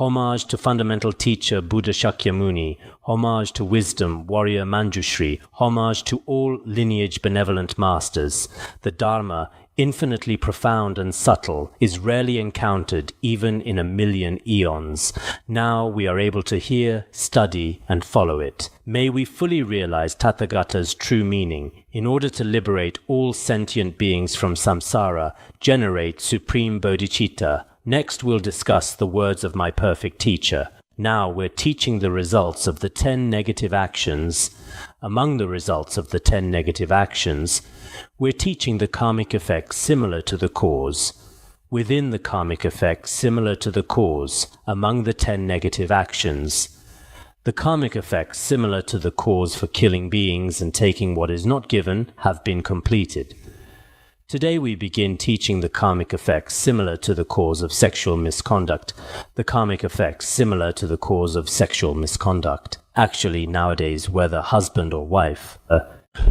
Homage to fundamental teacher Buddha Shakyamuni. Homage to wisdom warrior Manjushri. Homage to all lineage benevolent masters. The Dharma, infinitely profound and subtle, is rarely encountered even in 1,000,000 eons. Now we are able to hear, study, and follow it. May we fully realize Tathagata's true meaning. In order to liberate all sentient beings from samsara, generate supreme bodhicitta. Next we'll discuss the words of my perfect teacher. Now we're teaching the results of the 10 negative actions. Among the results of the 10 negative actions, we're teaching the karmic effects similar to the cause. Within the karmic effects similar to the cause, among the 10 negative actions, the karmic effects similar to the cause for killing beings and taking what is not given have been completed. Today we begin teaching the karmic effects similar to the cause of sexual misconduct. The karmic effects similar to the cause of sexual misconduct. Actually, nowadays, whether husband or wife,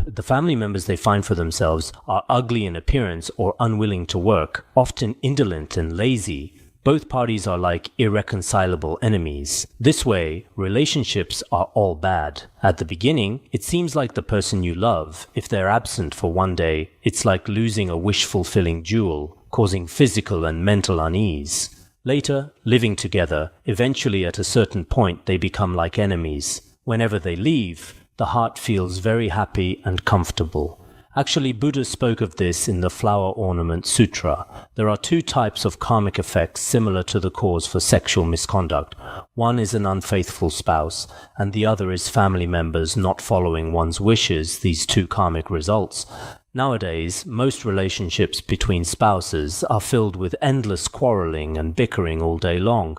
the family members they find for themselves are ugly in appearance or unwilling to work, often indolent and lazy. Both parties are like irreconcilable enemies. This way, relationships are all bad. At the beginning, it seems like the person you love. If they're absent for one day, it's like losing a wish-fulfilling jewel, causing physical and mental unease. Later, living together, eventually at a certain point they become like enemies. Whenever they leave, the heart feels very happy and comfortable. Actually, Buddha spoke of this in the Flower Ornament Sutra. There are 2 types of karmic effects similar to the cause for sexual misconduct. One is an unfaithful spouse, and the other is family members not following one's wishes, these 2 karmic results. Nowadays, most relationships between spouses are filled with endless quarreling and bickering all day long,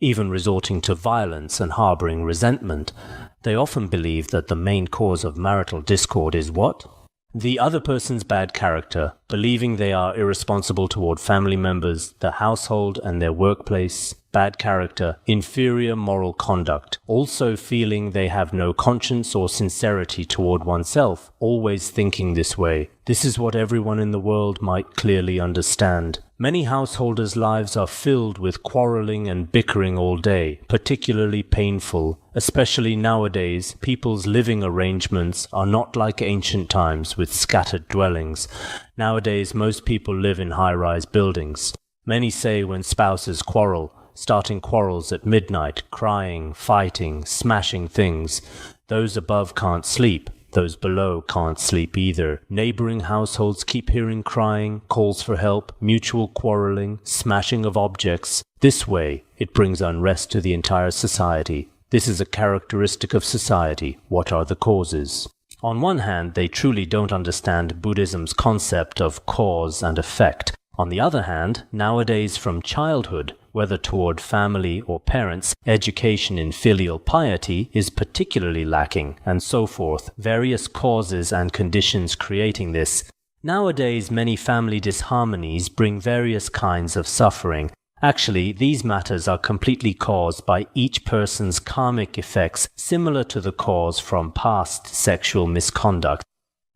even resorting to violence and harboring resentment. They often believe that the main cause of marital discord is what? The other person's bad character, believing they are irresponsible toward family members, the household and their workplace, bad character, inferior moral conduct, also feeling they have no conscience or sincerity toward oneself, always thinking this way. This is what everyone in the world might clearly understand. Many householders' lives are filled with quarreling and bickering all day, particularly painful. Especially nowadays, people's living arrangements are not like ancient times with scattered dwellings. Nowadays, most people live in high-rise buildings. Many say when spouses quarrel, starting quarrels at midnight, crying, fighting, smashing things. Those above can't sleep. Those below can't sleep either. Neighboring households keep hearing crying, calls for help, mutual quarreling, smashing of objects. This way, it brings unrest to the entire society. This is a characteristic of society. What are the causes? On one hand, they truly don't understand Buddhism's concept of cause and effect. On the other hand, nowadays from childhood, whether toward family or parents, education in filial piety is particularly lacking, and so forth, various causes and conditions creating this. Nowadays, many family disharmonies bring various kinds of suffering. Actually, these matters are completely caused by each person's karmic effects similar to the cause from past sexual misconduct.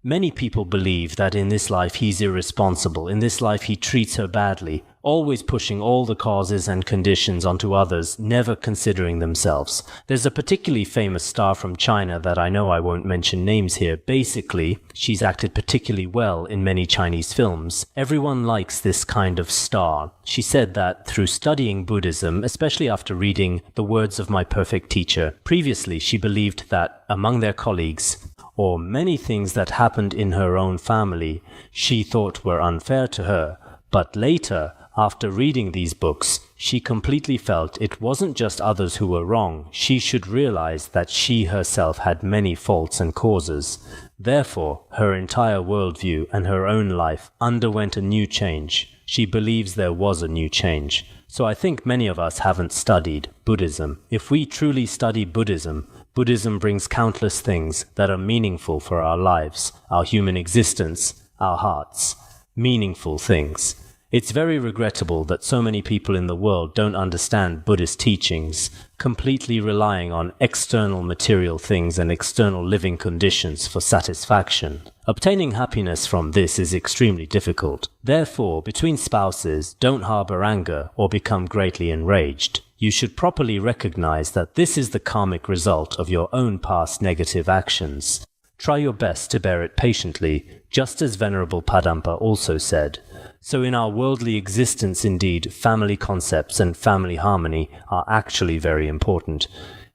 Many people believe that in this life he's irresponsible, in this life he treats her badly, always pushing all the causes and conditions onto others, never considering themselves. There's a particularly famous star from China that I know I won't mention names here. Basically, she's acted particularly well in many Chinese films. Everyone likes this kind of star. She said that through studying Buddhism, especially after reading The Words of My Perfect Teacher, previously she believed that among their colleagues, or many things that happened in her own family, she thought were unfair to her. But later, after reading these books, she completely felt it wasn't just others who were wrong. She should realize that she herself had many faults and causes. Therefore, her entire worldview and her own life underwent a new change. She believes there was a new change. So I think many of us haven't studied Buddhism. If we truly study Buddhism, Buddhism brings countless things that are meaningful for our lives, our human existence, our hearts. Meaningful things. It's very regrettable that so many people in the world don't understand Buddhist teachings, completely relying on external material things and external living conditions for satisfaction. Obtaining happiness from this is extremely difficult. Therefore, between spouses, don't harbor anger or become greatly enraged. you should properly recognize that this is the karmic result of your own past negative actions. Try your best to bear it patiently, just as Venerable Padampa also said. So in our worldly existence, indeed, family concepts and family harmony are actually very important.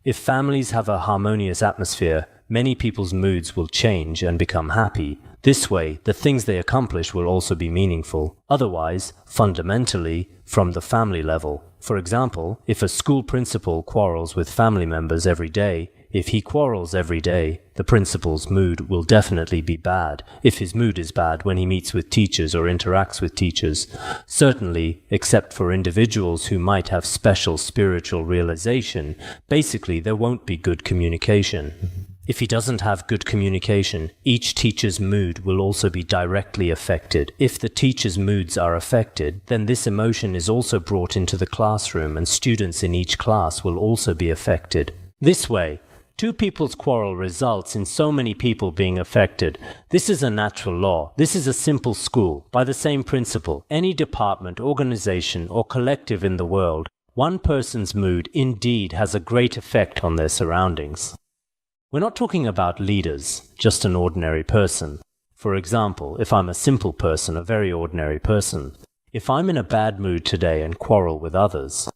If families have a harmonious atmosphere, many people's moods will change and become happy. This way, the things they accomplish will also be meaningful. Otherwise, fundamentally, from the family level. For example, if a school principal quarrels with family members every day, if he quarrels every day, the principal's mood will definitely be bad. If his mood is bad when he meets with teachers or interacts with teachers, certainly, except for individuals who might have special spiritual realization, basically there won't be good communication. If he doesn't have good communication, each teacher's mood will also be directly affected. If the teacher's moods are affected, then this emotion is also brought into the classroom and students in each class will also be affected. This way, two people's quarrel results in so many people being affected. This is a natural law. This is a simple school. By the same principle, any department, organization, or collective in the world, one person's mood indeed has a great effect on their surroundings. We're not talking about leaders, just an ordinary person. For example, if I'm a simple person, a very ordinary person, if I'm in a bad mood today and quarrel with others,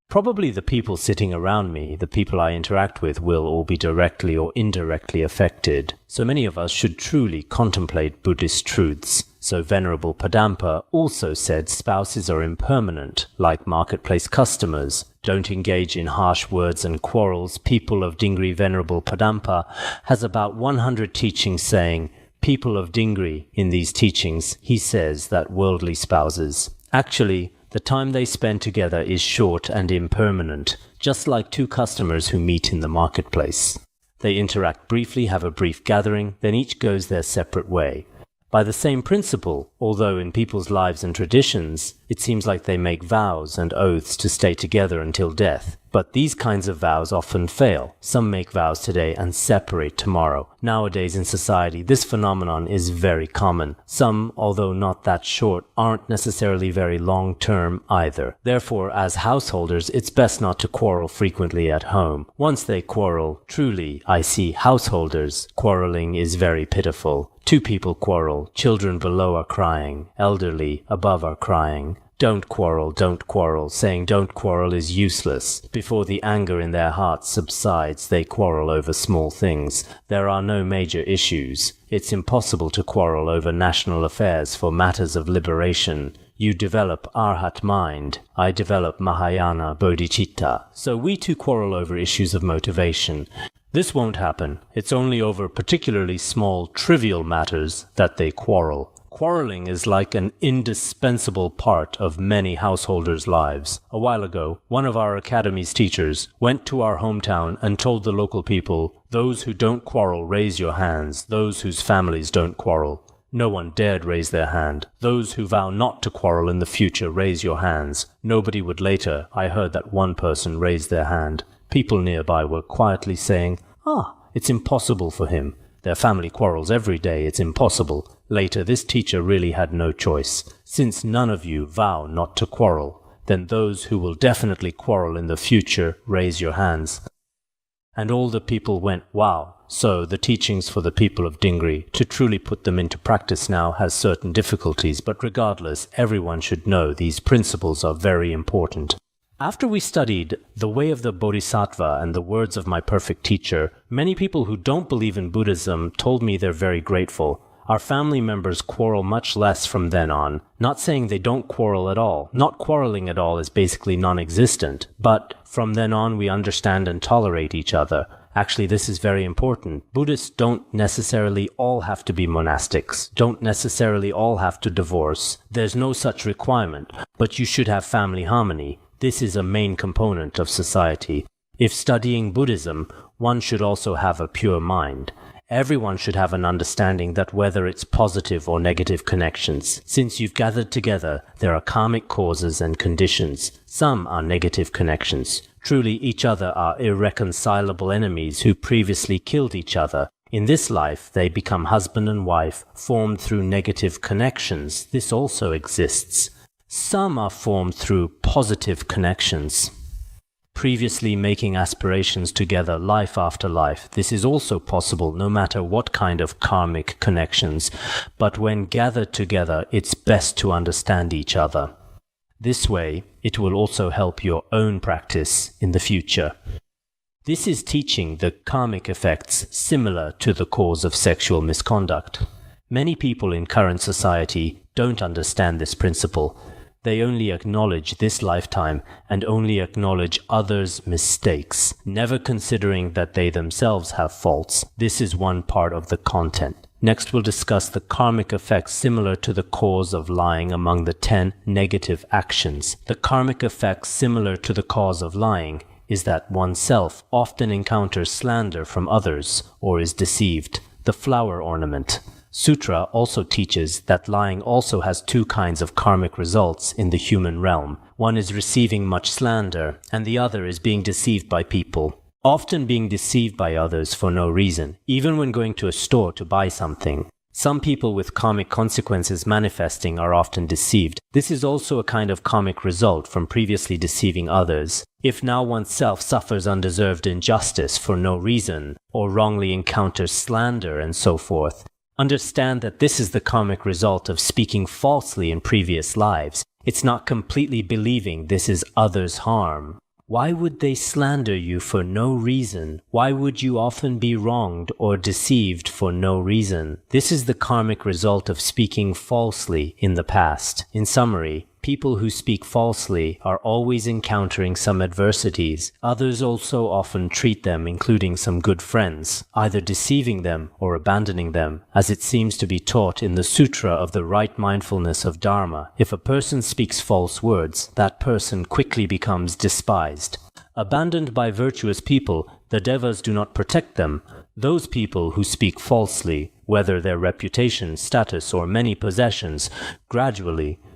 probably the people sitting around me, the people I interact with, will all be directly or indirectly affected. So many of us should truly contemplate Buddhist truths. So Venerable Padampa also said spouses are impermanent, like marketplace customers. Don't engage in harsh words and quarrels. People of Dingri, Venerable Padampa has about 100 teachings saying, people of Dingri, in these teachings, he says that worldly spouses, actually, the time they spend together is short and impermanent, just like two customers who meet in the marketplace. They interact briefly, have a brief gathering, then each goes their separate way. By the same principle, although in people's lives and traditions, it seems like they make vows and oaths to stay together until death. But these kinds of vows often fail. Some make vows today and separate tomorrow. Nowadays in society, this phenomenon is very common. Some, although not that short, aren't necessarily very long-term either. Therefore, as householders, it's best not to quarrel frequently at home. Once they quarrel, truly, I see householders, quarreling is very pitiful. Two people quarrel, children below are crying, elderly above are crying. Don't quarrel, saying don't quarrel is useless. Before the anger in their hearts subsides, they quarrel over small things. There are no major issues. It's impossible to quarrel over national affairs for matters of liberation. You develop Arhat mind, I develop Mahayana Bodhicitta. So we too quarrel over issues of motivation. This won't happen. It's only over particularly small, trivial matters that they quarrel. Quarreling is like an indispensable part of many householders' lives. A while ago, one of our academy's teachers went to our hometown and told the local people, "Those who don't quarrel, raise your hands. Those whose families don't quarrel." No one dared raise their hand. "Those who vow not to quarrel in the future, raise your hands." Nobody would later. I heard that one person raised their hand. People nearby were quietly saying, it's impossible for him. Their family quarrels every day, it's impossible. Later, this teacher really had no choice. Since none of you vow not to quarrel, then those who will definitely quarrel in the future, raise your hands. And all the people went, wow. So the teachings for the people of Dingri, to truly put them into practice now, has certain difficulties, but regardless, everyone should know these principles are very important. After we studied the way of the Bodhisattva and the words of my perfect teacher, many people who don't believe in Buddhism told me they're very grateful. Our family members quarrel much less from then on. Not saying they don't quarrel at all. Not quarreling at all is basically non-existent. But from then on we understand and tolerate each other. Actually, this is very important. Buddhists don't necessarily all have to be monastics, don't necessarily all have to divorce. There's no such requirement. But you should have family harmony. This is a main component of society. If studying Buddhism, one should also have a pure mind. Everyone should have an understanding that whether it's positive or negative connections, since you've gathered together, there are karmic causes and conditions. Some are negative connections. Truly, each other are irreconcilable enemies who previously killed each other. In this life, they become husband and wife, formed through negative connections. This also exists. Some are formed through positive connections. previously making aspirations together life after life. This is also possible no matter what kind of karmic connections, but when gathered together, it's best to understand each other. This way, it will also help your own practice in the future. This is teaching the karmic effects similar to the cause of sexual misconduct. Many people in current society don't understand this principle. They only acknowledge this lifetime and only acknowledge others' mistakes, never considering that they themselves have faults. This is one part of the content. Next, we'll discuss the karmic effects similar to the cause of lying among the 10 negative actions. The karmic effects similar to the cause of lying is that oneself often encounters slander from others or is deceived. The flower ornament. Sutra also teaches that lying also has two kinds of karmic results in the human realm. One is receiving much slander, and the other is being deceived by people. Often being deceived by others for no reason, even when going to a store to buy something. Some people with karmic consequences manifesting are often deceived. This is also a kind of karmic result from previously deceiving others. If now oneself suffers undeserved injustice for no reason, or wrongly encounters slander and so forth, understand that this is the karmic result of speaking falsely in previous lives. It's not completely believing this is others' harm. Why would they slander you for no reason? Why would you often be wronged or deceived for no reason? This is the karmic result of speaking falsely in the past. In summary, people who speak falsely are always encountering some adversities. Others also often treat them, including some good friends, either deceiving them or abandoning them, as it seems to be taught in the Sutra of the Right Mindfulness of Dharma. If a person speaks false words, that person quickly becomes despised. Abandoned by virtuous people, the devas do not protect them. Those people who speak falsely, whether their reputation, status, or many possessions, gradually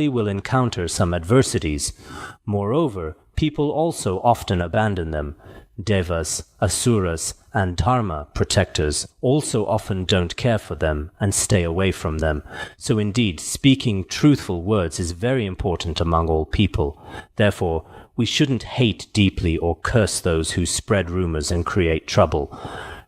will encounter some adversities. Moreover, people also often abandon them. Devas, asuras, and dharma protectors also often don't care for them and stay away from them. So indeed, speaking truthful words is very important among all people. Therefore, we shouldn't hate deeply or curse those who spread rumors and create trouble.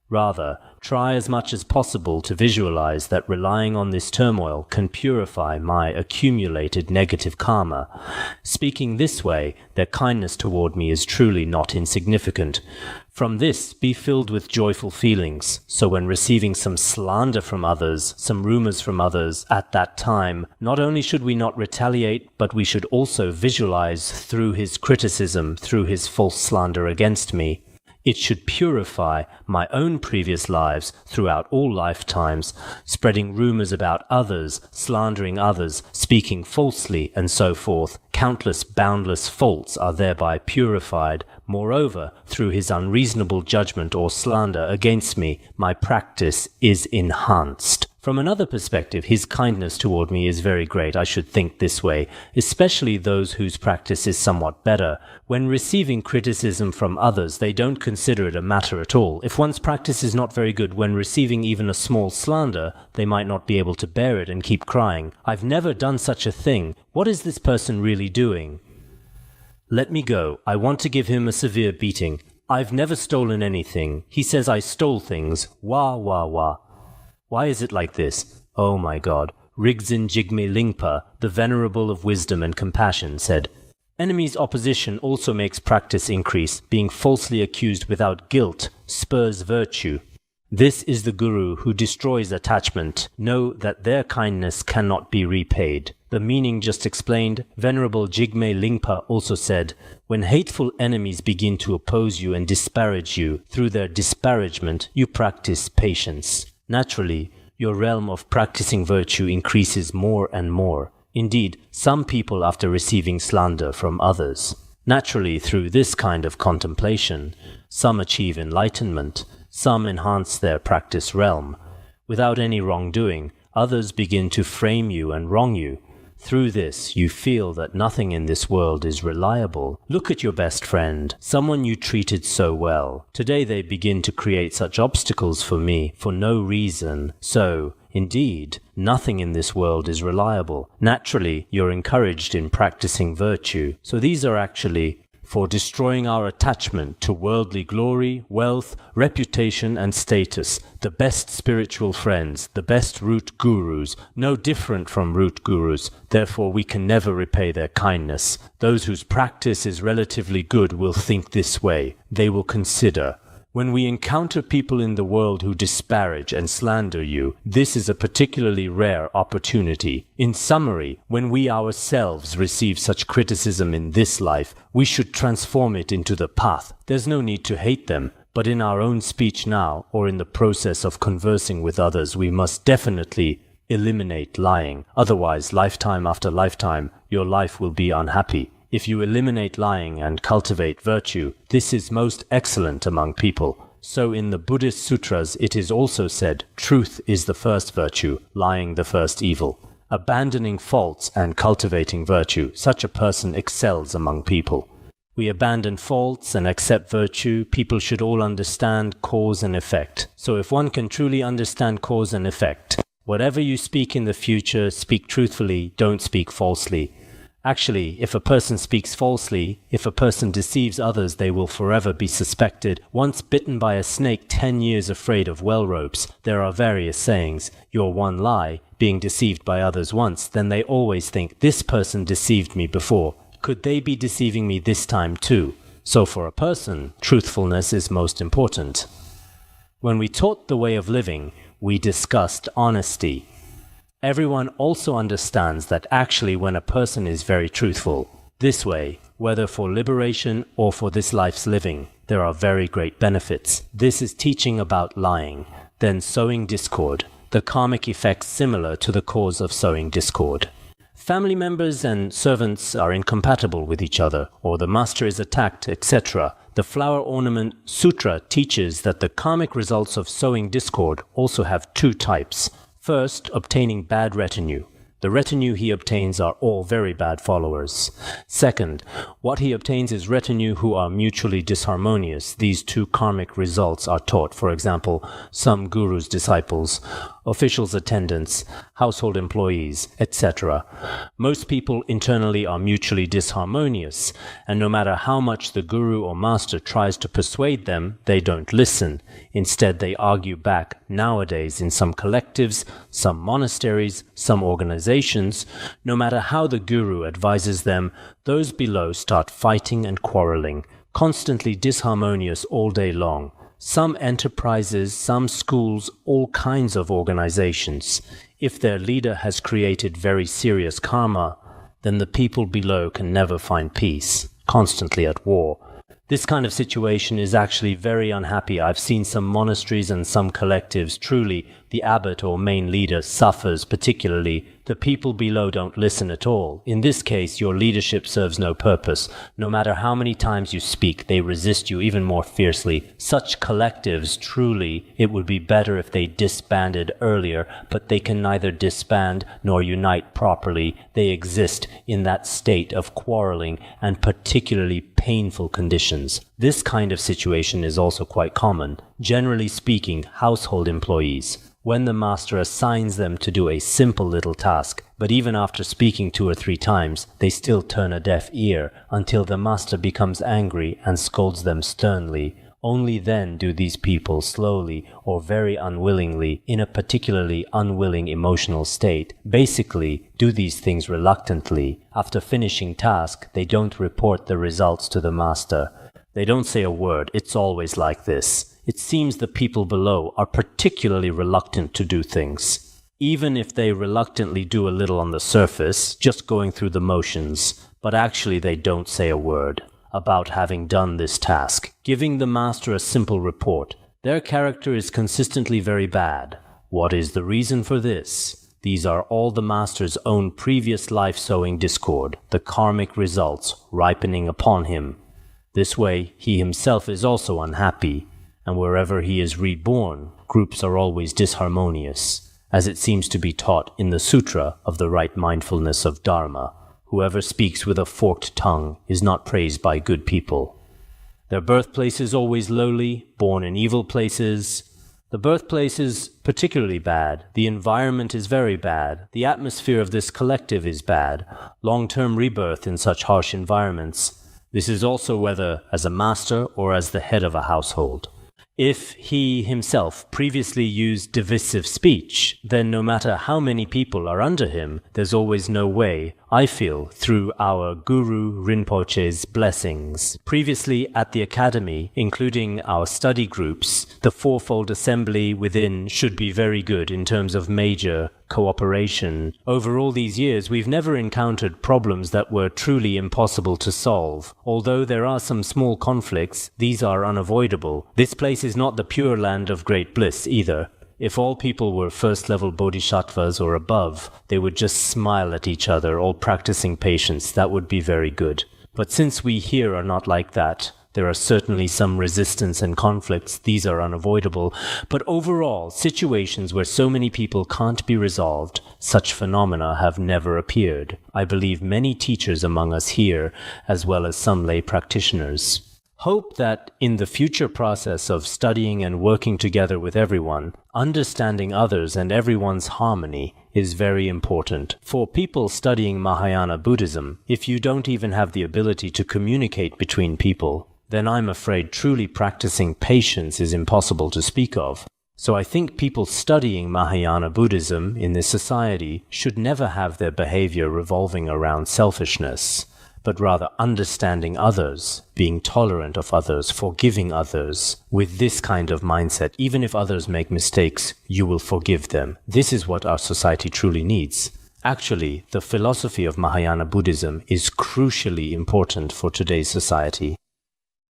Rather, try as much as possible to visualize that relying on this turmoil can purify my accumulated negative karma. Speaking this way, their kindness toward me is truly not insignificant. From this, be filled with joyful feelings, so when receiving some slander from others, some rumors from others at that time, not only should we not retaliate, but we should also visualize through his criticism, through his false slander against me. It should purify my own previous lives throughout all lifetimes, spreading rumors about others, slandering others, speaking falsely, and so forth. Countless boundless faults are thereby purified. Moreover, through his unreasonable judgment or slander against me, my practice is enhanced. From another perspective, his kindness toward me is very great. I should think this way, especially those whose practice is somewhat better. When receiving criticism from others, they don't consider it a matter at all. If one's practice is not very good, when receiving even a small slander, they might not be able to bear it and keep crying, "I've never done such a thing. What is this person really doing? Let me go. I want to give him a severe beating. I've never stolen anything. He says I stole things. Wah, wah, wah. Why is it like this? Oh my God." Rigzin Jigme Lingpa, the Venerable of Wisdom and Compassion, said, "Enemy's opposition also makes practice increase. Being falsely accused without guilt spurs virtue. This is the Guru who destroys attachment. Know that their kindness cannot be repaid." The meaning just explained, Venerable Jigme Lingpa also said, "When hateful enemies begin to oppose you and disparage you, through their disparagement you practice patience. Naturally, your realm of practicing virtue increases more and more. Indeed, some people after receiving slander from others. Naturally, through this kind of contemplation, some achieve enlightenment, some enhance their practice realm. Without any wrongdoing, others begin to frame you and wrong you. Through this, you feel that nothing in this world is reliable. Look at your best friend, someone you treated so well. Today they begin to create such obstacles for me for no reason. So, indeed, nothing in this world is reliable. Naturally, you're encouraged in practicing virtue. So these are actually for destroying our attachment to worldly glory, wealth, reputation, and status, the best spiritual friends, the best root gurus, no different from root gurus, therefore we can never repay their kindness. Those whose practice is relatively good will think this way. They will consider, when we encounter people in the world who disparage and slander you, this is a particularly rare opportunity. In summary, when we ourselves receive such criticism in this life, we should transform it into the path. There's no need to hate them, but in our own speech now, or in the process of conversing with others, we must definitely eliminate lying. Otherwise, lifetime after lifetime, your life will be unhappy. If you eliminate lying and cultivate virtue, this is most excellent among people. So in the Buddhist sutras it is also said, truth is the first virtue, lying the first evil. Abandoning faults and cultivating virtue, such a person excels among people. We abandon faults and accept virtue. People should all understand cause and effect. So if one can truly understand cause and effect, whatever you speak in the future, speak truthfully, don't speak falsely. Actually, if a person speaks falsely, if a person deceives others, they will forever be suspected. Once bitten by a snake, 10 years afraid of well ropes. There are various sayings. Your one lie, being deceived by others once, then they always think, this person deceived me before. Could they be deceiving me this time too? So for a person, truthfulness is most important. When we taught the way of living, we discussed honesty. Everyone also understands that actually when a person is very truthful, this way, whether for liberation or for this life's living, there are very great benefits. This is teaching about lying, then sowing discord, the karmic effects similar to the cause of sowing discord. Family members and servants are incompatible with each other, or the master is attacked, etc. The flower ornament sutra teaches that the karmic results of sowing discord also have two types. First, obtaining bad retinue. The retinue he obtains are all very bad followers. Second, what he obtains is retinue who are mutually disharmonious. These two karmic results are taught. For example, some guru's disciples, officials' attendants, household employees, etc. Most people internally are mutually disharmonious, and no matter how much the guru or master tries to persuade them, they don't listen. Instead, they argue back. Nowadays, in some collectives, some monasteries, some organizations, no matter how the guru advises them, those below start fighting and quarreling, constantly disharmonious all day long. Some enterprises, some schools, all kinds of organizations. If their leader has created very serious karma, then the people below can never find peace, constantly at war. This kind of situation is actually very unhappy. I've seen some monasteries and some collectives. Truly, the abbot or main leader suffers particularly. The people below don't listen at all. In this case, your leadership serves no purpose. No matter how many times you speak, they resist you even more fiercely. Such collectives, truly, it would be better if they disbanded earlier, but they can neither disband nor unite properly. They exist in that state of quarreling and particularly painful conditions. This kind of situation is also quite common. Generally speaking, household employees. When the master assigns them to do a simple little task, but even after speaking 2 or 3 times, they still turn a deaf ear until the master becomes angry and scolds them sternly. Only then do these people slowly or very unwillingly, in a particularly unwilling emotional state, basically do these things reluctantly. After finishing task, they don't report the results to the master. They don't say a word. It's always like this. It seems the people below are particularly reluctant to do things. Even if they reluctantly do a little on the surface, just going through the motions, but actually they don't say a word about having done this task, giving the master a simple report. Their character is consistently very bad. What is the reason for this? These are all the master's own previous life sowing discord, the karmic results ripening upon him. This way, he himself is also unhappy, and wherever he is reborn, groups are always disharmonious, as it seems to be taught in the Sutra of the Right Mindfulness of Dharma. Whoever speaks with a forked tongue is not praised by good people. Their birthplace is always lowly, born in evil places. The birthplace is particularly bad. The environment is very bad. The atmosphere of this collective is bad. Long-term rebirth in such harsh environments This is also whether as a master or as the head of a household. If he himself previously used divisive speech, then no matter how many people are under him, there's always no way, I feel, through our Guru Rinpoche's blessings. Previously at the academy, including our study groups, the fourfold assembly within should be very good in terms of major cooperation. Over all these years, we've never encountered problems that were truly impossible to solve. Although there are some small conflicts, these are unavoidable. This place is not the pure land of great bliss either. If all people were first-level bodhisattvas or above, they would just smile at each other, all practicing patience. That would be very good. But since we here are not like that, there are certainly some resistance and conflicts. These are unavoidable. But overall, situations where so many people can't be resolved, such phenomena have never appeared. I believe many teachers among us here, as well as some lay practitioners, hope that in the future process of studying and working together with everyone, understanding others and everyone's harmony is very important. For people studying Mahayana Buddhism, if you don't even have the ability to communicate between people, then I'm afraid truly practicing patience is impossible to speak of. So I think people studying Mahayana Buddhism in this society should never have their behavior revolving around selfishness, but rather understanding others, being tolerant of others, forgiving others. With this kind of mindset, even if others make mistakes, you will forgive them. This is what our society truly needs. Actually, the philosophy of Mahayana Buddhism is crucially important for today's society.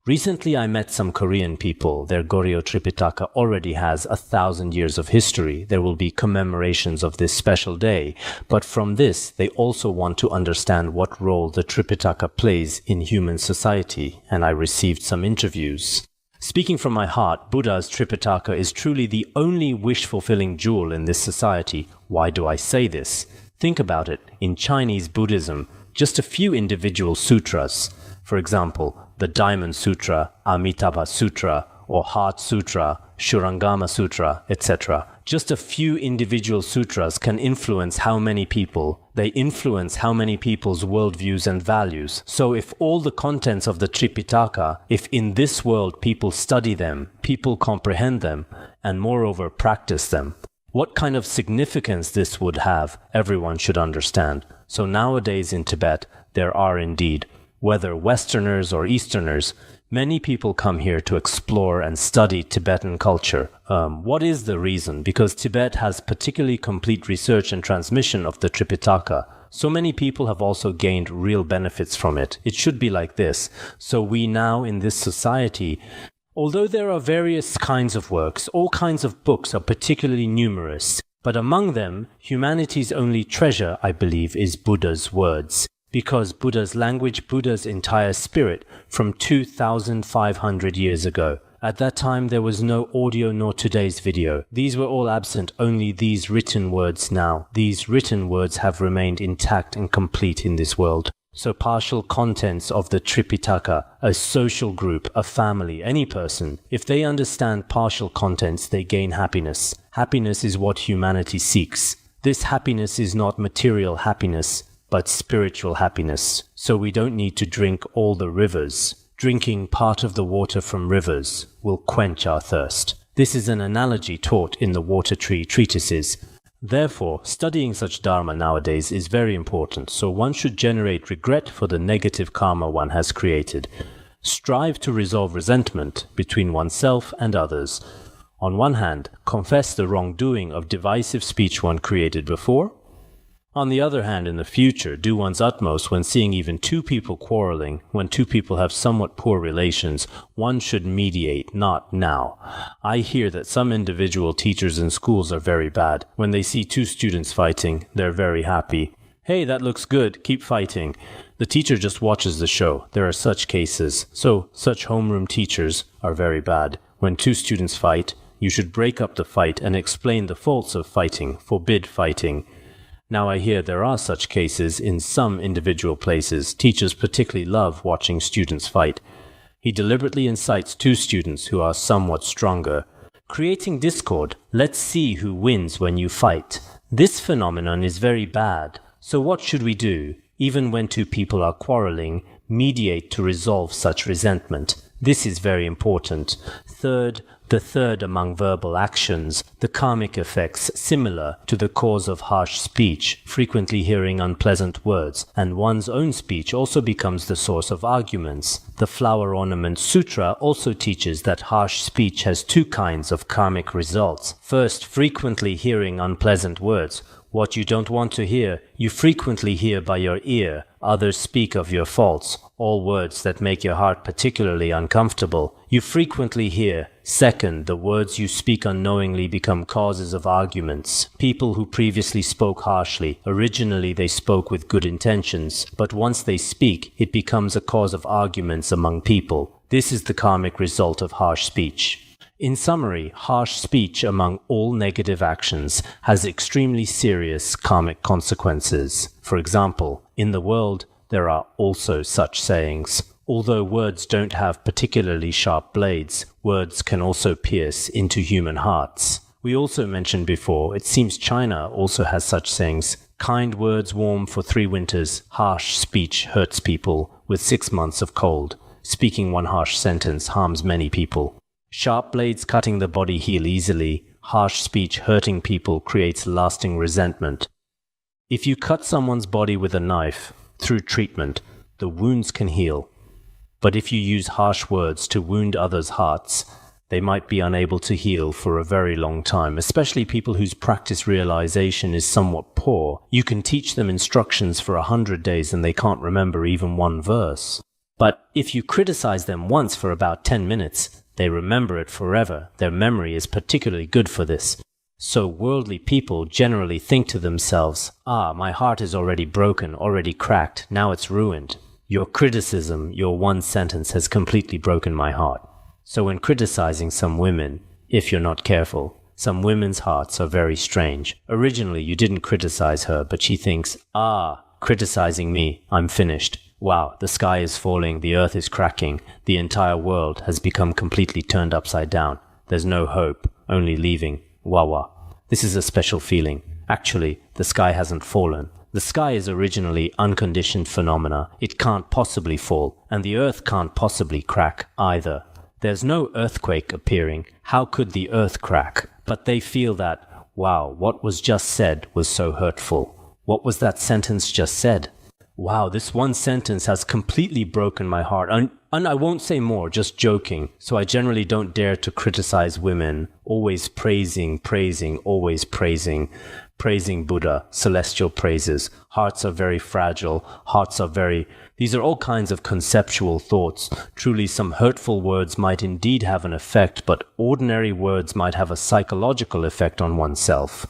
Recently I met some Korean people. Their Goryo Tripitaka already has 1,000 years of history. There will be commemorations of this special day. But from this, they also want to understand what role the Tripitaka plays in human society, and I received some interviews. Speaking from my heart, Buddha's Tripitaka is truly the only wish-fulfilling jewel in this society. Why do I say this? Think about it. In Chinese Buddhism, just a few individual sutras, for example, the Diamond Sutra, Amitabha Sutra, or Heart Sutra, Shurangama Sutra, etc. Just a few individual sutras can influence how many people. They influence how many people's worldviews and values. So if all the contents of the Tripitaka, if in this world people study them, people comprehend them, and moreover practice them, what kind of significance this would have, everyone should understand. So nowadays in Tibet, there are indeed, whether Westerners or Easterners, many people come here to explore and study Tibetan culture. What is the reason? Because Tibet has particularly complete research and transmission of the Tripitaka. So many people have also gained real benefits from it. It should be like this. So we now in this society, although there are various kinds of works, all kinds of books are particularly numerous. But among them, humanity's only treasure, I believe, is Buddha's words. Because Buddha's language, Buddha's entire spirit from 2,500 years ago. At that time there was no audio nor today's video. These were all absent, only these written words now. These written words have remained intact and complete in this world. So partial contents of the Tripitaka, a social group, a family, any person, if they understand partial contents, they gain happiness. Happiness is what humanity seeks. This happiness is not material happiness, but spiritual happiness. So we don't need to drink all the rivers. Drinking part of the water from rivers will quench our thirst. This is an analogy taught in the water tree treatises. Therefore, studying such dharma nowadays is very important, so one should generate regret for the negative karma one has created. Strive to resolve resentment between oneself and others. On one hand, confess the wrongdoing of divisive speech one created before. On the other hand, in the future, do one's utmost when seeing even two people quarreling, when two people have somewhat poor relations, one should mediate, not now. I hear that some individual teachers in schools are very bad. When they see two students fighting, they're very happy. Hey, that looks good, keep fighting. The teacher just watches the show. There are such cases. So, such homeroom teachers are very bad. When two students fight, you should break up the fight and explain the faults of fighting, forbid fighting. Now I hear there are such cases in some individual places. Teachers particularly love watching students fight. He deliberately incites two students who are somewhat stronger. Creating discord, let's see who wins when you fight. This phenomenon is very bad. So what should we do? Even when two people are quarreling, mediate to resolve such resentment. This is very important. The third among verbal actions, the karmic effects similar to the cause of harsh speech, frequently hearing unpleasant words, and one's own speech also becomes the source of arguments. The Flower Ornament Sutra also teaches that harsh speech has two kinds of karmic results. First, frequently hearing unpleasant words. What you don't want to hear, you frequently hear by your ear. Others speak of your faults. All words that make your heart particularly uncomfortable, you frequently hear. Second, the words you speak unknowingly become causes of arguments. People who previously spoke harshly, originally they spoke with good intentions, but once they speak, it becomes a cause of arguments among people. This is the karmic result of harsh speech. In summary, harsh speech among all negative actions has extremely serious karmic consequences. For example, in the world, there are also such sayings. Although words don't have particularly sharp blades, words can also pierce into human hearts. We also mentioned before, it seems China also has such sayings. Kind words warm for 3 winters, harsh speech hurts people with 6 months of cold. Speaking one harsh sentence harms many people. Sharp blades cutting the body heal easily. Harsh speech hurting people creates lasting resentment. If you cut someone's body with a knife, through treatment, the wounds can heal. But if you use harsh words to wound others' hearts, they might be unable to heal for a very long time, especially people whose practice realization is somewhat poor. You can teach them instructions for 100 days and they can't remember even one verse. But if you criticize them once for about 10 minutes, they remember it forever. Their memory is particularly good for this. So worldly people generally think to themselves, my heart is already broken, already cracked, now it's ruined. Your criticism, your one sentence has completely broken my heart. So when criticizing some women, if you're not careful, some women's hearts are very strange. Originally you didn't criticize her, but she thinks, criticizing me, I'm finished. Wow, the sky is falling, the earth is cracking, the entire world has become completely turned upside down. There's no hope, only leaving. Wawa. This is a special feeling. Actually, the sky hasn't fallen. The sky is originally unconditioned phenomena. It can't possibly fall, and the earth can't possibly crack either. There's no earthquake appearing. How could the earth crack? But they feel that, wow, what was just said was so hurtful. What was that sentence just said? Wow, this one sentence has completely broken my heart. And I won't say more, just joking. So I generally don't dare to criticize women. Always praising, always praising. Praising Buddha, celestial praises. Hearts are very fragile. These are all kinds of conceptual thoughts. Truly, some hurtful words might indeed have an effect, but ordinary words might have a psychological effect on oneself.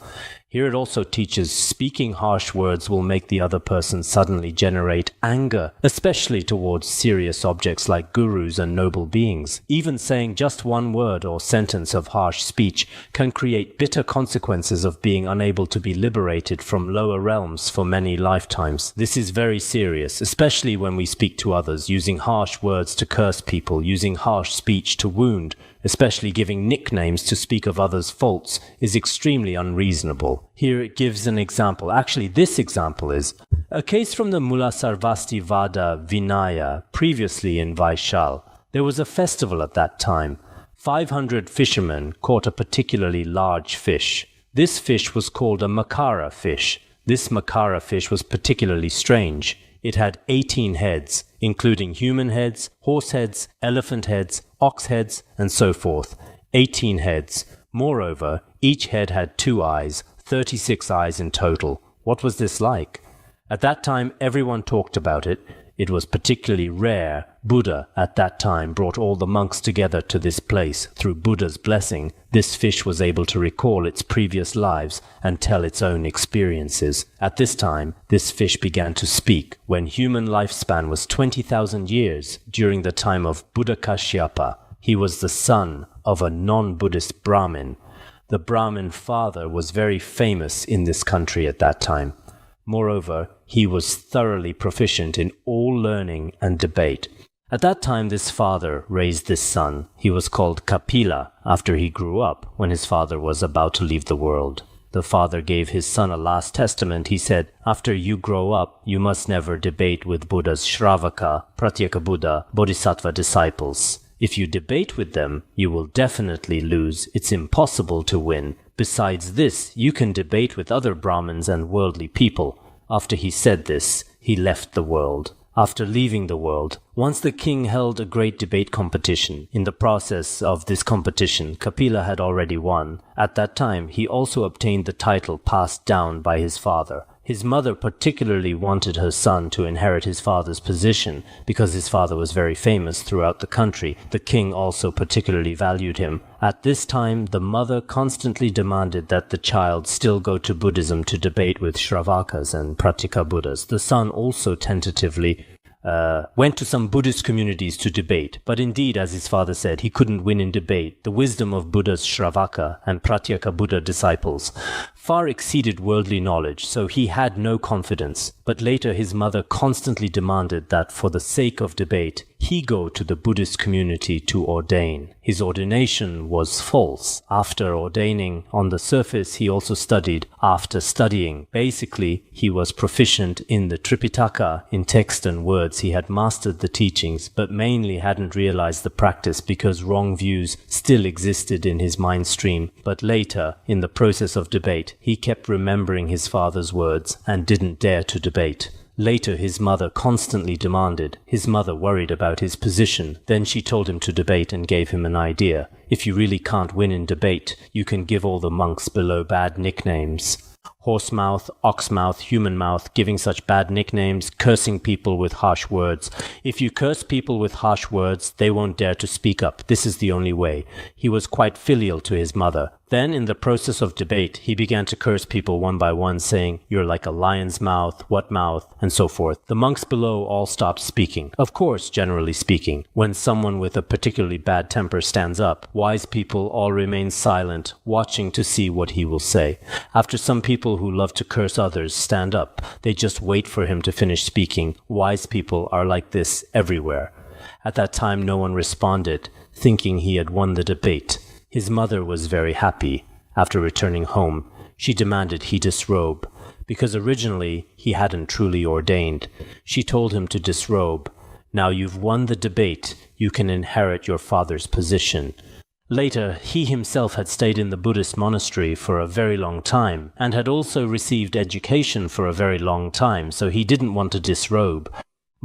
Here it also teaches speaking harsh words will make the other person suddenly generate anger, especially towards serious objects like gurus and noble beings. Even saying just one word or sentence of harsh speech can create bitter consequences of being unable to be liberated from lower realms for many lifetimes. This is very serious, especially when we speak to others, using harsh words to curse people, using harsh speech to wound, especially giving nicknames to speak of others' faults, is extremely unreasonable. Here it gives an example. Actually, this example is a case from the Mulasarvasti Vada Vinaya, previously in Vaishal. There was a festival at that time. 500 fishermen caught a particularly large fish. This fish was called a makara fish. This makara fish was particularly strange. It had 18 heads, including human heads, horse heads, elephant heads, ox heads, and so forth. 18 heads. Moreover, each head had 2 eyes, 36 eyes in total. What was this like? At that time, everyone talked about it. It was particularly rare. Buddha, at that time, brought all the monks together to this place. Through Buddha's blessing, this fish was able to recall its previous lives and tell its own experiences. At this time, this fish began to speak when human lifespan was 20,000 years, during the time of Buddha Kashyapa. He was the son of a non-Buddhist Brahmin. The Brahmin father was very famous in this country at that time. Moreover, he was thoroughly proficient in all learning and debate. At that time, this father raised this son. He was called Kapila after he grew up, when his father was about to leave the world. the father gave his son a last testament. He said, after you grow up, you must never debate with Buddha's Shravaka, Pratyeka Buddha, Bodhisattva disciples. If you debate with them, you will definitely lose. It's impossible to win. Besides this, you can debate with other Brahmins and worldly people. After he said this, he left the world. After leaving the world, once the king held a great debate competition. In the process of this competition, Kapila had already won. At that time, he also obtained the title passed down by his father. His mother particularly wanted her son to inherit his father's position because his father was very famous throughout the country. The king also particularly valued him. At this time, the mother constantly demanded that the child still go to Buddhism to debate with Shravakas and Pratyeka Buddhas. The son also tentatively went to some Buddhist communities to debate, but indeed, as his father said, he couldn't win in debate. The wisdom of Buddha's Shravaka and Pratyeka Buddha disciples far exceeded worldly knowledge, so he had no confidence. But later his mother constantly demanded that for the sake of debate, he go to the Buddhist community to ordain. His ordination was false. After ordaining, on the surface, he also studied after studying. Basically, he was proficient in the Tripitaka, in text and words. He had mastered the teachings, but mainly hadn't realized the practice because wrong views still existed in his mind stream. But later, in the process of debate, he kept remembering his father's words and didn't dare to debate. Later, his mother constantly demanded. His mother worried about his position. Then she told him to debate and gave him an idea. If you really can't win in debate, you can give all the monks below bad nicknames. Horse mouth, ox mouth, human mouth, giving such bad nicknames, cursing people with harsh words. If you curse people with harsh words, they won't dare to speak up. This is the only way. He was quite filial to his mother. Then, in the process of debate, he began to curse people one by one, saying, "You're like a lion's mouth, what mouth?" and so forth. The monks below all stopped speaking. Of course, generally speaking, when someone with a particularly bad temper stands up, wise people all remain silent, watching to see what he will say. After some people who love to curse others stand up, they just wait for him to finish speaking. Wise people are like this everywhere. At that time, no one responded, thinking he had won the debate. His mother was very happy. After returning home, she demanded he disrobe, because originally he hadn't truly ordained. She told him to disrobe. Now you've won the debate, you can inherit your father's position. Later, he himself had stayed in the Buddhist monastery for a very long time, and had also received education for a very long time, so he didn't want to disrobe.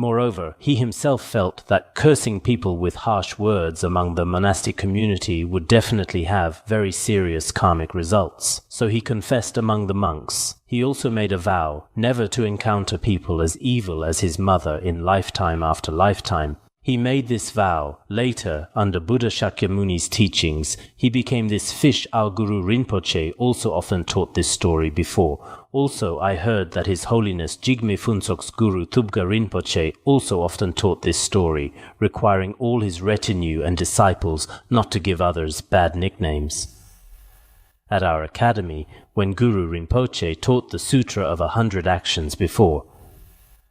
Moreover, he himself felt that cursing people with harsh words among the monastic community would definitely have very serious karmic results. So he confessed among the monks. He also made a vow never to encounter people as evil as his mother in lifetime after lifetime. He made this vow. Later, under Buddha Shakyamuni's teachings, he became this fish. Our Guru Rinpoche also often taught this story before. Also, I heard that His Holiness Jigme Phuntsok's Guru Thubga Rinpoche also often taught this story, requiring all his retinue and disciples not to give others bad nicknames. At our academy, when Guru Rinpoche taught the Sutra of 100 Actions before,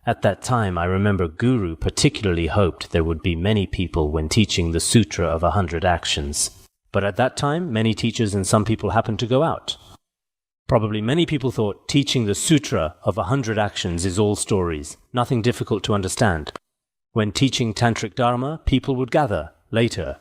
at that time, I remember Guru particularly hoped there would be many people when teaching the Sutra of 100 Actions. But at that time, many teachers and some people happened to go out. Probably many people thought teaching the Sutra of 100 Actions is all stories, nothing difficult to understand. When teaching Tantric Dharma, people would gather. Later,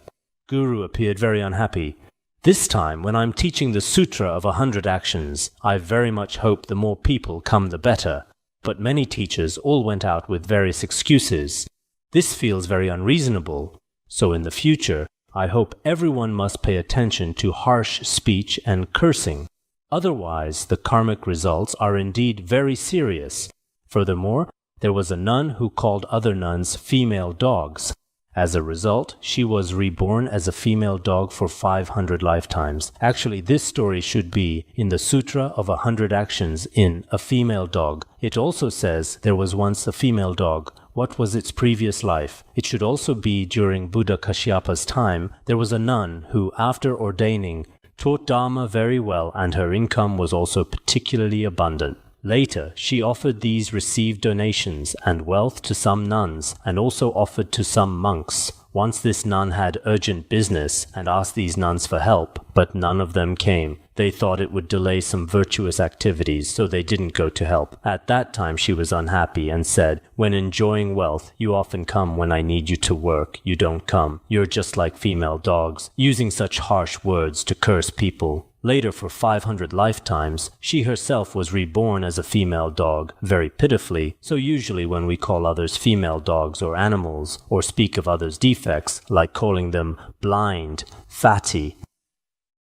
Guru appeared very unhappy. This time, when I'm teaching the Sutra of 100 Actions, I very much hope the more people come the better. But many teachers all went out with various excuses. This feels very unreasonable. So in the future, I hope everyone must pay attention to harsh speech and cursing. Otherwise, the karmic results are indeed very serious. Furthermore, there was a nun who called other nuns female dogs. As a result, she was reborn as a female dog for 500 lifetimes. Actually, this story should be in the Sutra of 100 Actions in A Female Dog. It also says there was once a female dog. What was its previous life? It should also be during Buddha Kashyapa's time. There was a nun who, after ordaining, taught Dharma very well, and her income was also particularly abundant. Later, she offered these received donations and wealth to some nuns, and also offered to some monks. Once this nun had urgent business and asked these nuns for help, but none of them came. They thought it would delay some virtuous activities, so they didn't go to help. At that time she was unhappy and said, "When enjoying wealth, you often come when I need you to work. You don't come. You're just like female dogs," using such harsh words to curse people. Later, for 500 lifetimes, she herself was reborn as a female dog, very pitifully, so usually when we call others female dogs or animals, or speak of others' defects, like calling them blind, fatty.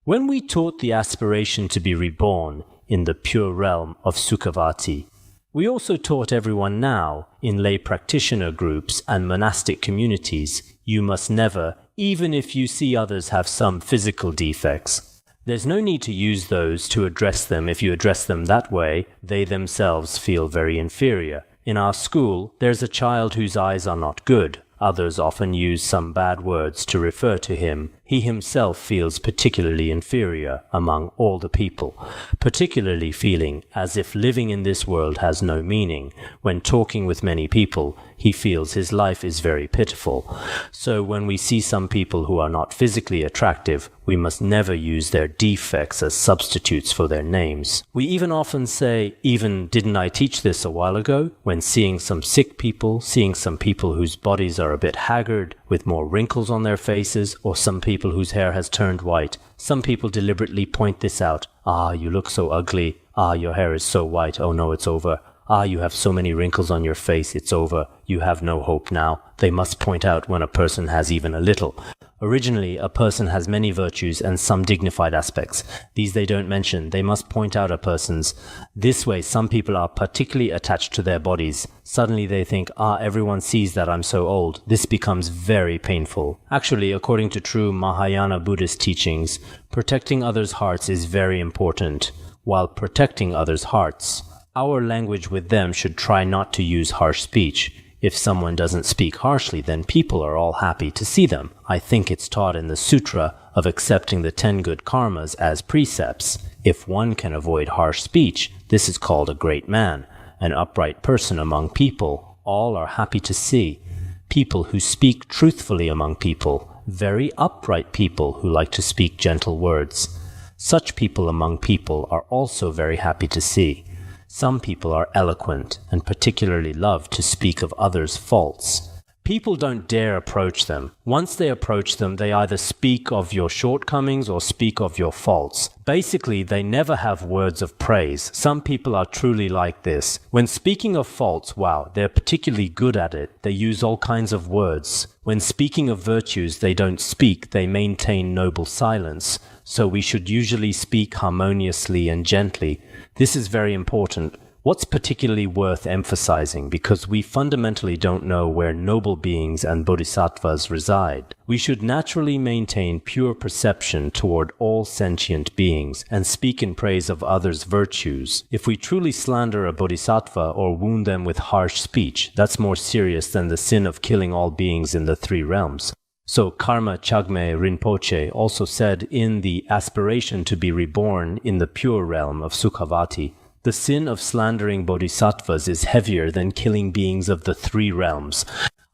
When we taught the aspiration to be reborn in the pure realm of Sukhavati, we also taught everyone now, in lay practitioner groups and monastic communities, you must never, even if you see others have some physical defects, there's no need to use those to address them. If you address them that way, they themselves feel very inferior. In our school, there's a child whose eyes are not good. Others often use some bad words to refer to him. He himself feels particularly inferior among all the people, particularly feeling as if living in this world has no meaning. When talking with many people, he feels his life is very pitiful. So when we see some people who are not physically attractive, we must never use their defects as substitutes for their names. We even often say, didn't I teach this a while ago? When seeing some sick people, seeing some people whose bodies are a bit haggard, with more wrinkles on their faces, or some people whose hair has turned white. Some people deliberately point this out. "Ah, you look so ugly. Ah, your hair is so white. Oh no, it's over. Ah, you have so many wrinkles on your face. It's over. You have no hope now." They must point out when a person has even a little. Originally, a person has many virtues and some dignified aspects. These they don't mention. They must point out a person's. This way, some people are particularly attached to their bodies. Suddenly they think, everyone sees that I'm so old. This becomes very painful. Actually, according to true Mahayana Buddhist teachings, protecting others' hearts is very important. While protecting others' hearts, our language with them should try not to use harsh speech. If someone doesn't speak harshly, then people are all happy to see them. I think it's taught in the Sutra of accepting the 10 good karmas as precepts. If one can avoid harsh speech, this is called a great man, an upright person among people. All are happy to see. People who speak truthfully among people, very upright people who like to speak gentle words. Such people among people are also very happy to see. Some people are eloquent and particularly love to speak of others' faults. People don't dare approach them. Once they approach them, they either speak of your shortcomings or speak of your faults. Basically, they never have words of praise. Some people are truly like this. When speaking of faults, they're particularly good at it. They use all kinds of words. When speaking of virtues, they don't speak, they maintain noble silence. So we should usually speak harmoniously and gently. This is very important. What's particularly worth emphasizing, because we fundamentally don't know where noble beings and bodhisattvas reside. We should naturally maintain pure perception toward all sentient beings and speak in praise of others' virtues. If we truly slander a bodhisattva or wound them with harsh speech, that's more serious than the sin of killing all beings in the 3 realms. So Karma Chagme Rinpoche also said in the aspiration to be reborn in the pure realm of Sukhavati, the sin of slandering bodhisattvas is heavier than killing beings of the 3 realms.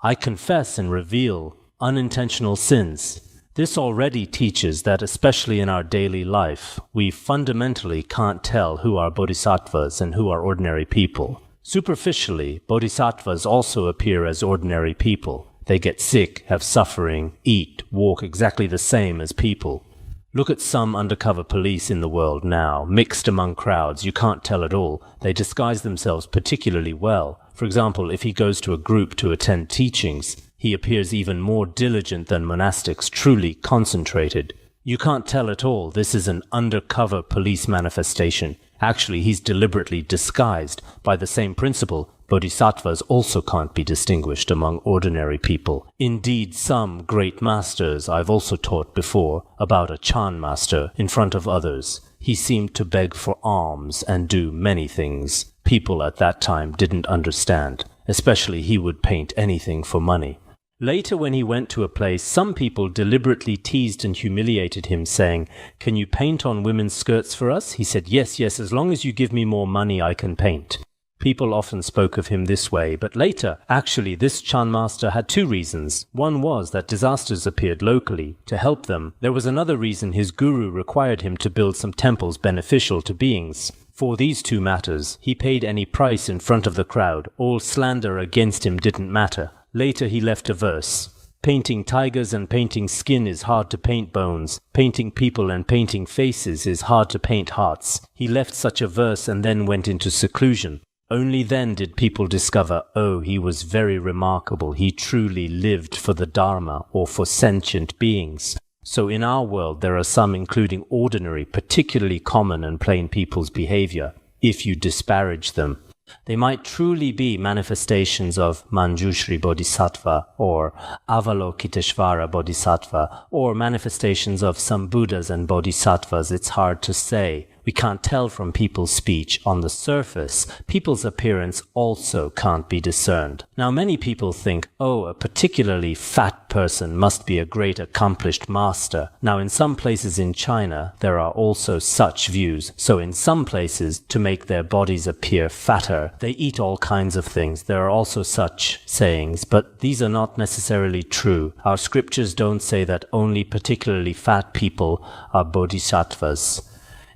I confess and reveal unintentional sins. This already teaches that, especially in our daily life, we fundamentally can't tell who are bodhisattvas and who are ordinary people. Superficially, bodhisattvas also appear as ordinary people. They get sick, have suffering, eat, walk exactly the same as people. Look at some undercover police in the world now, mixed among crowds. You can't tell at all. They disguise themselves particularly well. For example, if he goes to a group to attend teachings, he appears even more diligent than monastics, truly concentrated. You can't tell at all. This is an undercover police manifestation. Actually, he's deliberately disguised. By the same principle, bodhisattvas also can't be distinguished among ordinary people. Indeed, some great masters I've also taught before about a Chan master in front of others. He seemed to beg for alms and do many things. People at that time didn't understand. Especially he would paint anything for money. Later, when he went to a place, some people deliberately teased and humiliated him, saying, "Can you paint on women's skirts for us?" He said, yes, as long as you give me more money, I can paint. People often spoke of him this way, but later, actually, this Chan master had two reasons. One was that disasters appeared locally. To help them, there was another reason his guru required him to build some temples beneficial to beings. For these two matters, he paid any price in front of the crowd. All slander against him didn't matter. Later he left a verse. Painting tigers and painting skin is hard to paint bones. Painting people and painting faces is hard to paint hearts. He left such a verse and then went into seclusion. Only then did people discover, oh, he was very remarkable. He truly lived for the Dharma or for sentient beings. So in our world there are some including ordinary, particularly common and plain people's behavior, if you disparage them. They might truly be manifestations of Manjushri Bodhisattva or Avalokiteshvara Bodhisattva or manifestations of some Buddhas and Bodhisattvas. It's hard to say. We can't tell from people's speech. On the surface, people's appearance also can't be discerned. Now, many people think, oh, a particularly fat person must be a great accomplished master. Now, in some places in China, there are also such views. So in some places, to make their bodies appear fatter, they eat all kinds of things. There are also such sayings, but these are not necessarily true. Our scriptures don't say that only particularly fat people are bodhisattvas.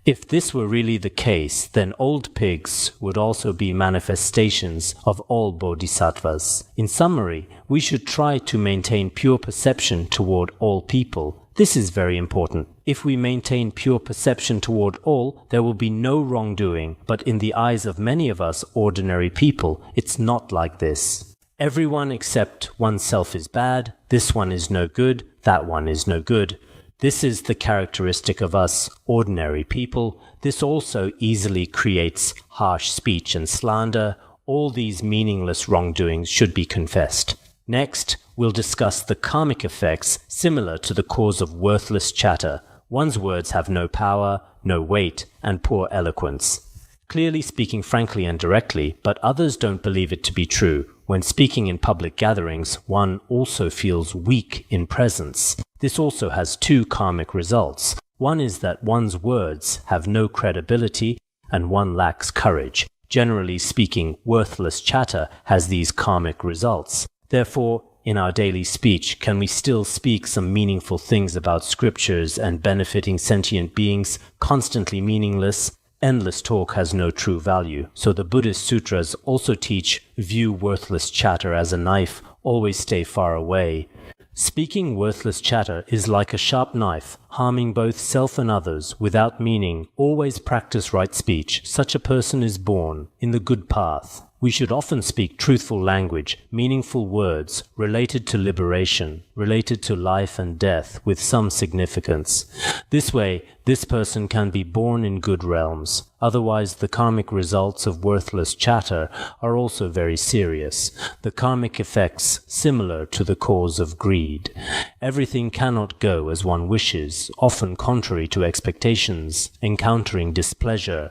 If this were really the case, then old pigs would also be manifestations of all bodhisattvas. In summary, we should try to maintain pure perception toward all people. This is very important. If we maintain pure perception toward all, there will be no wrongdoing. But in the eyes of many of us ordinary people, it's not like this. Everyone except oneself is bad, this one is no good, that one is no good. This is the characteristic of us ordinary people. This also easily creates harsh speech and slander. All these meaningless wrongdoings should be confessed. Next, we'll discuss the karmic effects similar to the cause of worthless chatter. One's words have no power, no weight, and poor eloquence. Clearly speaking frankly and directly, but others don't believe it to be true. When speaking in public gatherings, one also feels weak in presence. This also has two karmic results. One is that one's words have no credibility and one lacks courage. Generally speaking, worthless chatter has these karmic results. Therefore, in our daily speech, can we still speak some meaningful things about scriptures and benefiting sentient beings? Constantly meaningless, endless talk has no true value. So the Buddhist sutras also teach, view worthless chatter as a knife, always stay far away. Speaking worthless chatter is like a sharp knife, harming both self and others without meaning. Always practice right speech. Such a person is born in the good path. We should often speak truthful language, meaningful words, related to liberation, related to life and death, with some significance. This way, this person can be born in good realms. Otherwise, the karmic results of worthless chatter are also very serious. The karmic effects similar to the cause of greed. Everything cannot go as one wishes, often contrary to expectations, encountering displeasure.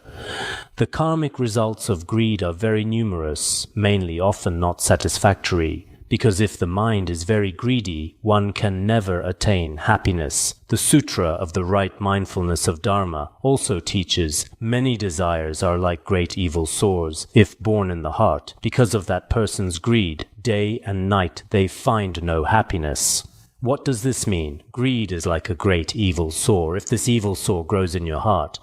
The karmic results of greed are very numerous, mainly often not satisfactory, because if the mind is very greedy, one can never attain happiness. The Sutra of the Right Mindfulness of Dharma also teaches many desires are like great evil sores, if born in the heart. Because of that person's greed, day and night they find no happiness. What does this mean? Greed is like a great evil sore. If this evil sore grows in your heart,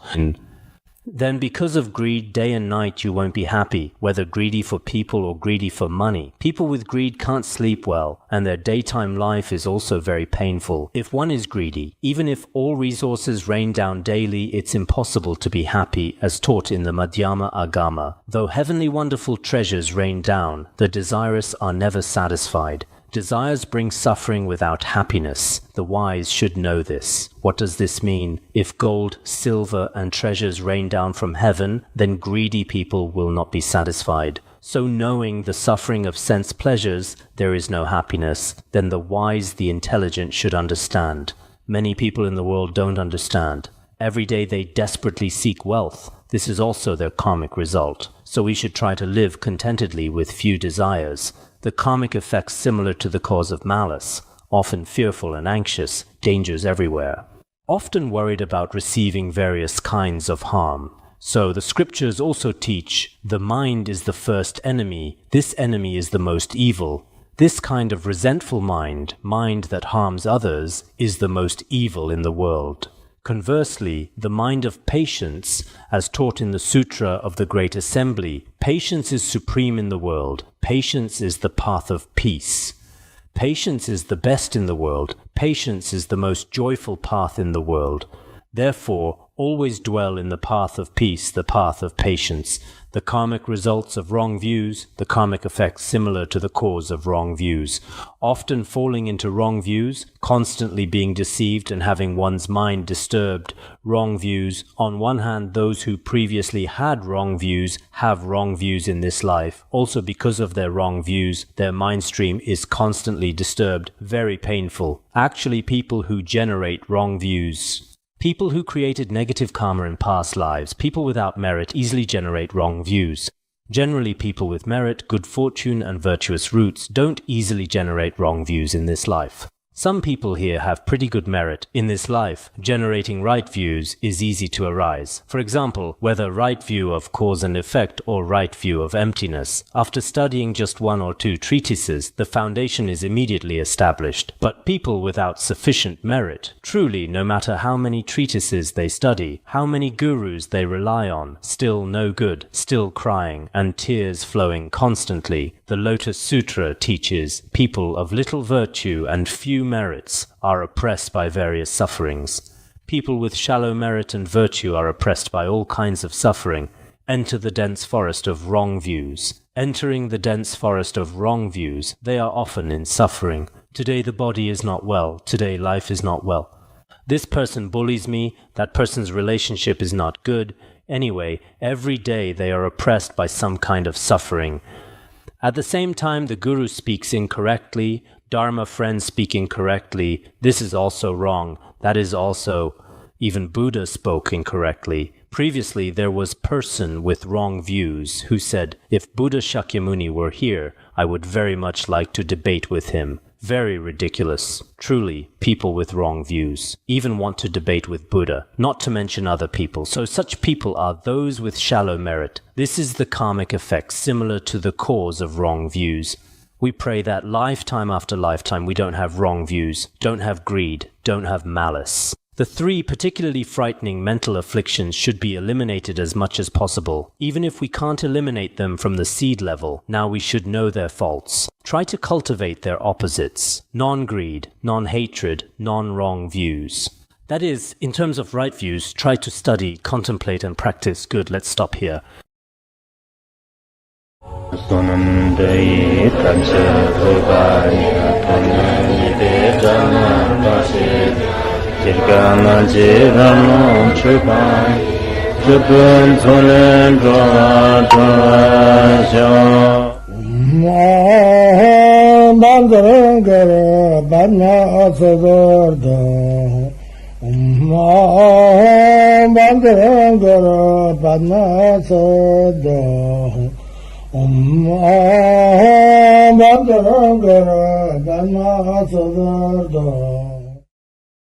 then because of greed, day and night you won't be happy, whether greedy for people or greedy for money. People with greed can't sleep well, and their daytime life is also very painful. If one is greedy, even if all resources rain down daily, it's impossible to be happy, as taught in the Madhyama Agama. Though heavenly wonderful treasures rain down, the desirous are never satisfied. Desires bring suffering without happiness. The wise should know this. What does this mean? If gold, silver, and treasures rain down from heaven, then greedy people will not be satisfied. So knowing the suffering of sense pleasures, there is no happiness, then the wise, the intelligent should understand. Many people in the world don't understand. Every day they desperately seek wealth. This is also their karmic result. So we should try to live contentedly with few desires. The karmic effects similar to the cause of malice, often fearful and anxious, dangers everywhere. Often worried about receiving various kinds of harm. So the scriptures also teach the mind is the first enemy. This enemy is the most evil. This kind of resentful mind that harms others, is the most evil in the world. Conversely, the mind of patience, as taught in the Sutra of the Great Assembly, patience is supreme in the world. Patience is the path of peace. Patience is the best in the world. Patience is the most joyful path in the world. Therefore, always dwell in the path of peace, the path of patience. The karmic results of wrong views, the karmic effects similar to the cause of wrong views. Often falling into wrong views, constantly being deceived and having one's mind disturbed. Wrong views. On one hand, those who previously had wrong views have wrong views in this life. Also because of their wrong views, their mind stream is constantly disturbed, very painful. Actually, people who generate wrong views, people who created negative karma in past lives, people without merit easily generate wrong views. Generally, people with merit, good fortune, and virtuous roots don't easily generate wrong views in this life. Some people here have pretty good merit. In this life, generating right views is easy to arise. For example, whether right view of cause and effect or right view of emptiness. After studying just 1 or 2 treatises, the foundation is immediately established. But people without sufficient merit, truly, no matter how many treatises they study, how many gurus they rely on, still no good, still crying, and tears flowing constantly. The Lotus Sutra teaches people of little virtue and few merits are oppressed by various sufferings. People with shallow merit and virtue are oppressed by all kinds of suffering. Enter the dense forest of wrong views. Entering the dense forest of wrong views, they are often in suffering. Today the body is not well. Today life is not well. This person bullies me. That person's relationship is not good. Anyway, every day they are oppressed by some kind of suffering. At the same time, the guru speaks incorrectly, Dharma friends speak incorrectly. This is also wrong. That is also, even Buddha spoke incorrectly. Previously, there was person with wrong views who said, if Buddha Shakyamuni were here, I would very much like to debate with him. Very ridiculous. Truly, people with wrong views even want to debate with Buddha, not to mention other people. So such people are those with shallow merit. This is the karmic effect similar to the cause of wrong views. We pray that lifetime after lifetime we don't have wrong views, don't have greed, don't have malice. The 3 particularly frightening mental afflictions should be eliminated as much as possible. Even if we can't eliminate them from the seed level, now we should know their faults. Try to cultivate their opposites. Non-greed, non-hatred, non-wrong views. That is, in terms of right views, try to study, contemplate and practice good. Let's stop here. Jirgana jirano chupai chupun thulen dwasyo Bandarangara Badna Asagarda Bandarangara Badna Asada Bandarangara Badna Asagarda